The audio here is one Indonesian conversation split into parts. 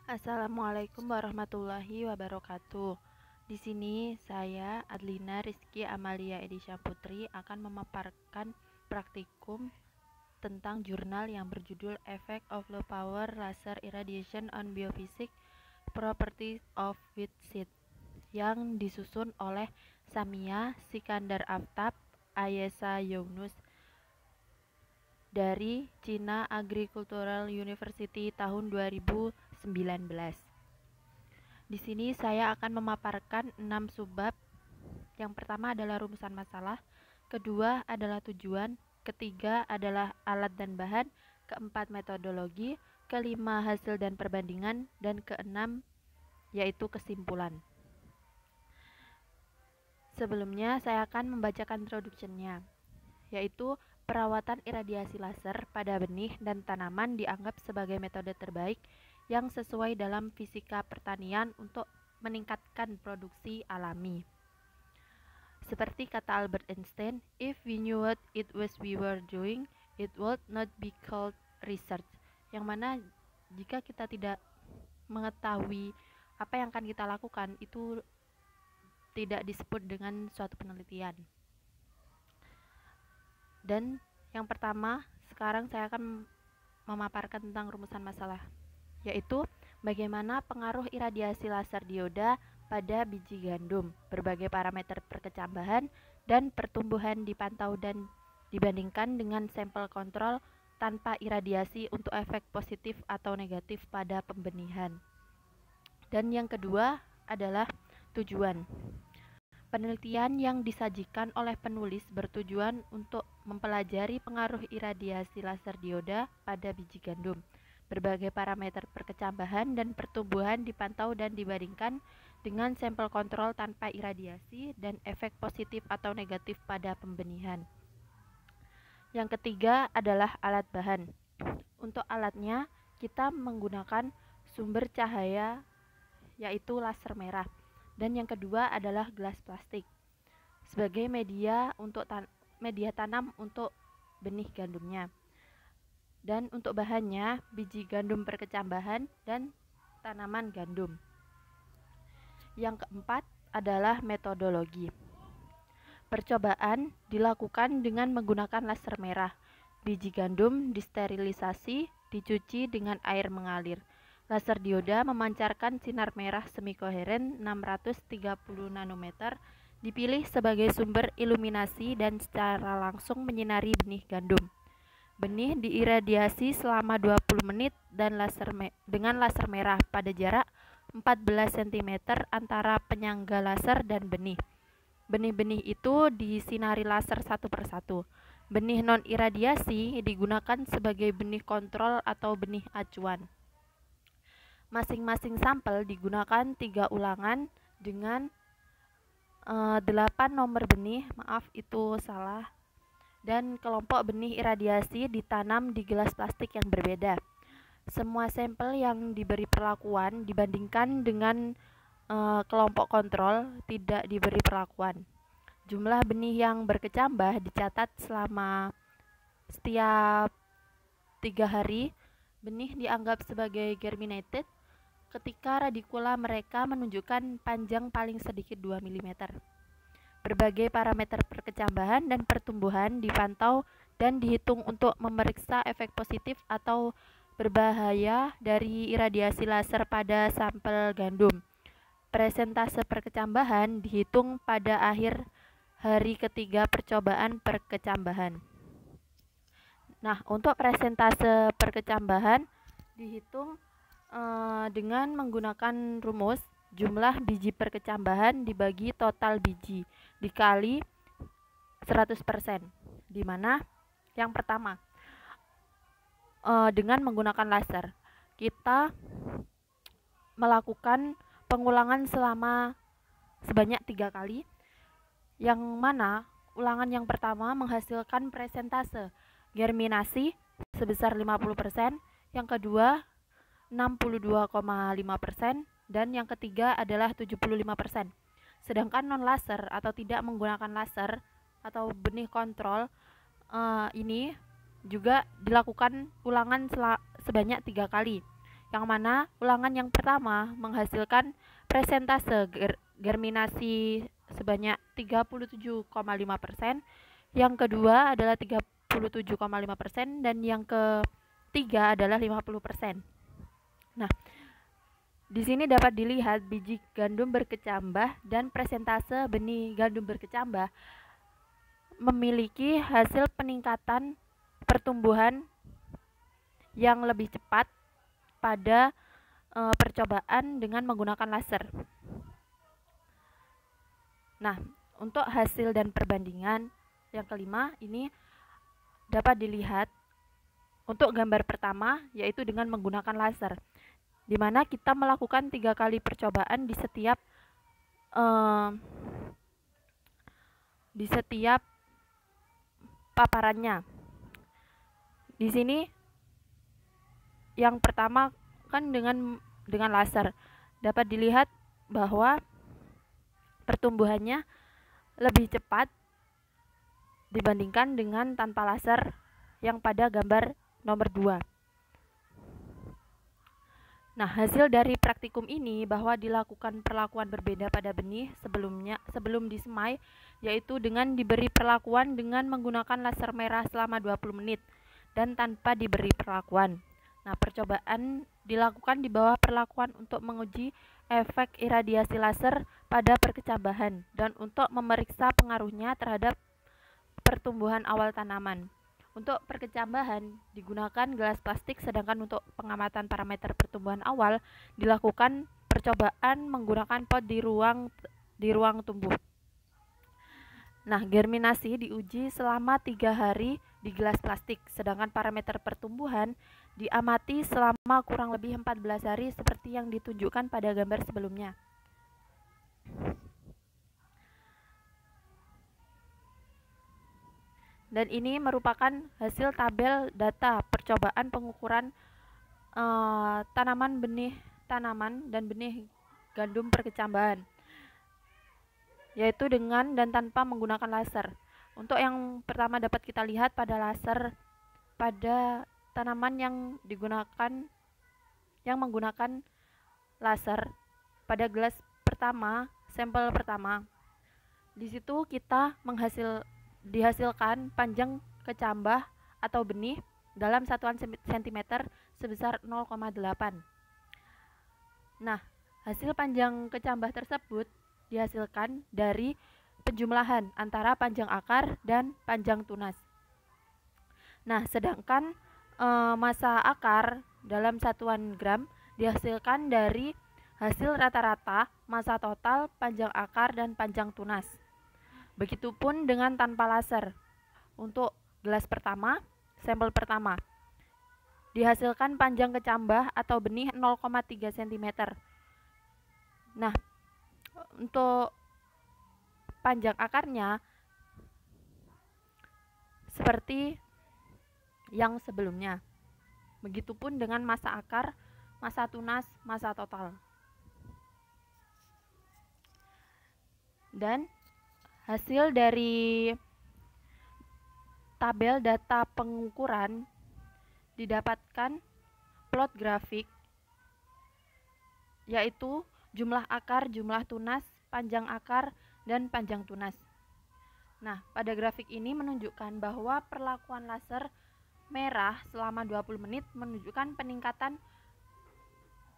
Assalamualaikum warahmatullahi wabarakatuh. Di sini saya Adlina Rizky Amalia Edisha Putri akan memaparkan praktikum tentang jurnal yang berjudul Effect of Low Power Laser Irradiation on Biophysics Properties of Wheat Seed yang disusun oleh Samia Sikandar Aftab Ayesa Yunus dari China Agricultural University tahun 2019. Di sini saya akan memaparkan 6 subbab. Yang pertama adalah rumusan masalah, kedua adalah tujuan, ketiga adalah alat dan bahan, keempat metodologi, kelima hasil dan perbandingan, dan keenam yaitu kesimpulan. Sebelumnya saya akan membacakan introduction-nya, yaitu perawatan iradiasi laser pada benih dan tanaman dianggap sebagai metode terbaik yang sesuai dalam fisika pertanian untuk meningkatkan produksi alami. Seperti kata Albert Einstein, if we knew what it was we were doing, it would not be called research. Yang mana jika kita tidak mengetahui apa yang akan kita lakukan, itu tidak disebut dengan suatu penelitian. Dan yang pertama, sekarang saya akan memaparkan tentang rumusan masalah, yaitu bagaimana pengaruh iradiasi laser dioda pada biji gandum. Berbagai parameter perkecambahan dan pertumbuhan dipantau dan dibandingkan dengan sampel kontrol tanpa iradiasi untuk efek positif atau negatif pada pembenihan. Dan yang kedua adalah tujuan. Penelitian yang disajikan oleh penulis bertujuan untuk mempelajari pengaruh iradiasi laser dioda pada biji gandum. Berbagai parameter perkecambahan dan pertumbuhan dipantau dan dibandingkan dengan sampel kontrol tanpa iradiasi dan efek positif atau negatif pada pembenihan. Yang ketiga adalah alat bahan. Untuk alatnya, kita menggunakan sumber cahaya yaitu laser merah. Dan yang kedua adalah gelas plastik sebagai media tanam untuk benih gandumnya. Dan untuk bahannya, biji gandum perkecambahan dan tanaman gandum. Yang keempat adalah metodologi. Percobaan dilakukan dengan menggunakan laser merah. Biji gandum disterilisasi, dicuci dengan air mengalir. Laser dioda memancarkan sinar merah semi-koheren 630 nanometer, dipilih sebagai sumber iluminasi dan secara langsung menyinari benih gandum. Benih diiradiasi selama 20 menit dan dengan laser merah pada jarak 14 cm antara penyangga laser dan benih. Benih-benih itu disinari laser satu persatu. Benih non-iradiasi digunakan sebagai benih kontrol atau benih acuan. Masing-masing sampel digunakan 3 ulangan dengan 8 nomor benih, maaf itu salah. Dan kelompok benih iradiasi ditanam di gelas plastik yang berbeda. Semua sampel yang diberi perlakuan dibandingkan dengan kelompok kontrol tidak diberi perlakuan. Jumlah benih yang berkecambah dicatat selama setiap 3 hari. Benih dianggap sebagai germinated ketika radikula mereka menunjukkan panjang paling sedikit 2 mm. Berbagai parameter perkecambahan dan pertumbuhan dipantau dan dihitung untuk memeriksa efek positif atau berbahaya dari iradiasi laser pada sampel gandum. Presentase perkecambahan dihitung pada akhir hari ketiga percobaan perkecambahan. Nah, untuk presentase perkecambahan dihitung dengan menggunakan rumus jumlah biji perkecambahan dibagi total biji dikali 100%, di mana yang pertama dengan menggunakan laser kita melakukan pengulangan sebanyak 3 kali, yang mana ulangan yang pertama menghasilkan presentase germinasi sebesar 50%, yang kedua 62,5%, dan yang ketiga adalah 75%. Sedangkan non laser atau tidak menggunakan laser atau benih kontrol ini juga dilakukan ulangan sebanyak 3 kali. yang mana ulangan yang pertama menghasilkan presentase germinasi sebanyak 37,5%, yang kedua adalah 37,5%, dan yang ketiga adalah 50%. Nah, di sini dapat dilihat biji gandum berkecambah dan presentase benih gandum berkecambah memiliki hasil peningkatan pertumbuhan yang lebih cepat pada percobaan dengan menggunakan laser. Nah, untuk hasil dan perbandingan yang kelima ini dapat dilihat untuk gambar pertama, yaitu dengan menggunakan laser, di mana kita melakukan 3 kali percobaan di setiap paparannya. Di sini yang pertama kan dengan laser dapat dilihat bahwa pertumbuhannya lebih cepat dibandingkan dengan tanpa laser yang pada gambar nomor 2. Nah, hasil dari praktikum ini bahwa dilakukan perlakuan berbeda pada benih sebelum disemai, yaitu dengan diberi perlakuan dengan menggunakan laser merah selama 20 menit dan tanpa diberi perlakuan. Nah, percobaan dilakukan di bawah perlakuan untuk menguji efek iradiasi laser pada perkecambahan dan untuk memeriksa pengaruhnya terhadap pertumbuhan awal tanaman. Untuk perkecambahan digunakan gelas plastik, sedangkan untuk pengamatan parameter pertumbuhan awal dilakukan percobaan menggunakan pot di ruang tumbuh. Nah, germinasi diuji selama 3 hari di gelas plastik, sedangkan parameter pertumbuhan diamati selama kurang lebih 14 hari seperti yang ditunjukkan pada gambar sebelumnya. Dan ini merupakan hasil tabel data percobaan pengukuran tanaman dan benih gandum perkecambahan, yaitu dengan dan tanpa menggunakan laser. Untuk yang pertama dapat kita lihat pada laser pada tanaman yang menggunakan laser pada gelas pertama, sampel pertama. Di situ kita dihasilkan panjang kecambah atau benih dalam satuan sentimeter sebesar 0,8. Nah, hasil panjang kecambah tersebut dihasilkan dari penjumlahan antara panjang akar dan panjang tunas. Nah, sedangkan massa akar dalam satuan gram dihasilkan dari hasil rata-rata massa total panjang akar dan panjang tunas. Begitupun dengan tanpa laser. Untuk gelas pertama, sampel pertama, dihasilkan panjang kecambah atau benih 0,3 cm. Nah, untuk panjang akarnya seperti yang sebelumnya. Begitupun dengan massa akar, massa tunas, massa total. Dan hasil dari tabel data pengukuran didapatkan plot grafik, yaitu jumlah akar, jumlah tunas, panjang akar, dan panjang tunas. Nah, pada grafik ini menunjukkan bahwa perlakuan laser merah selama 20 menit menunjukkan peningkatan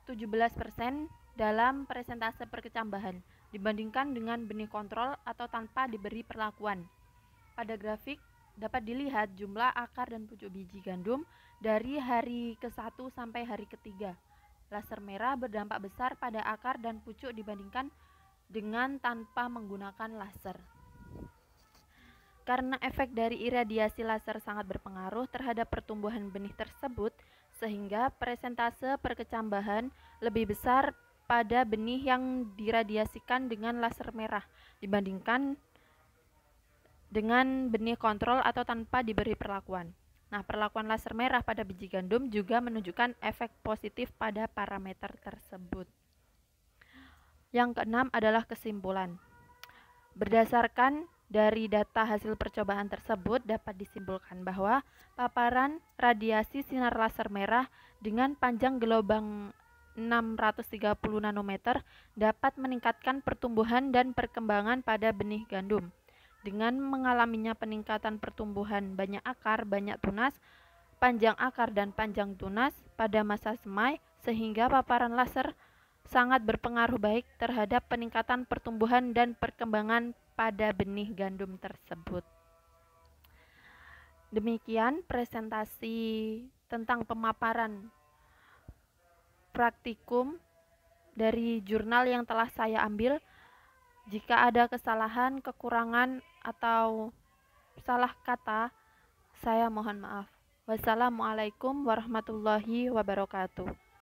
17% dalam persentase perkecambahan dibandingkan dengan benih kontrol atau tanpa diberi perlakuan. Pada grafik dapat dilihat jumlah akar dan pucuk biji gandum dari hari ke-1 sampai hari ke-3. Laser merah berdampak besar pada akar dan pucuk dibandingkan dengan tanpa menggunakan laser. Karena efek dari iradiasi laser sangat berpengaruh terhadap pertumbuhan benih tersebut, sehingga persentase perkecambahan lebih besar pada benih yang diradiasikan dengan laser merah dibandingkan dengan benih kontrol atau tanpa diberi perlakuan. Nah, perlakuan laser merah pada biji gandum juga menunjukkan efek positif pada parameter tersebut. Yang keenam adalah kesimpulan. Berdasarkan Dari data hasil percobaan tersebut dapat disimpulkan bahwa paparan radiasi sinar laser merah dengan panjang gelombang 630 nanometer dapat meningkatkan pertumbuhan dan perkembangan pada benih gandum. Dengan mengalaminya peningkatan pertumbuhan banyak akar, banyak tunas, panjang akar dan panjang tunas pada masa semai, sehingga paparan laser sangat berpengaruh baik terhadap peningkatan pertumbuhan dan perkembangan pada benih gandum tersebut. Demikian presentasi tentang pemaparan praktikum dari jurnal yang telah saya ambil. Jika ada kesalahan, kekurangan, atau salah kata, saya mohon maaf. Wassalamualaikum warahmatullahi wabarakatuh.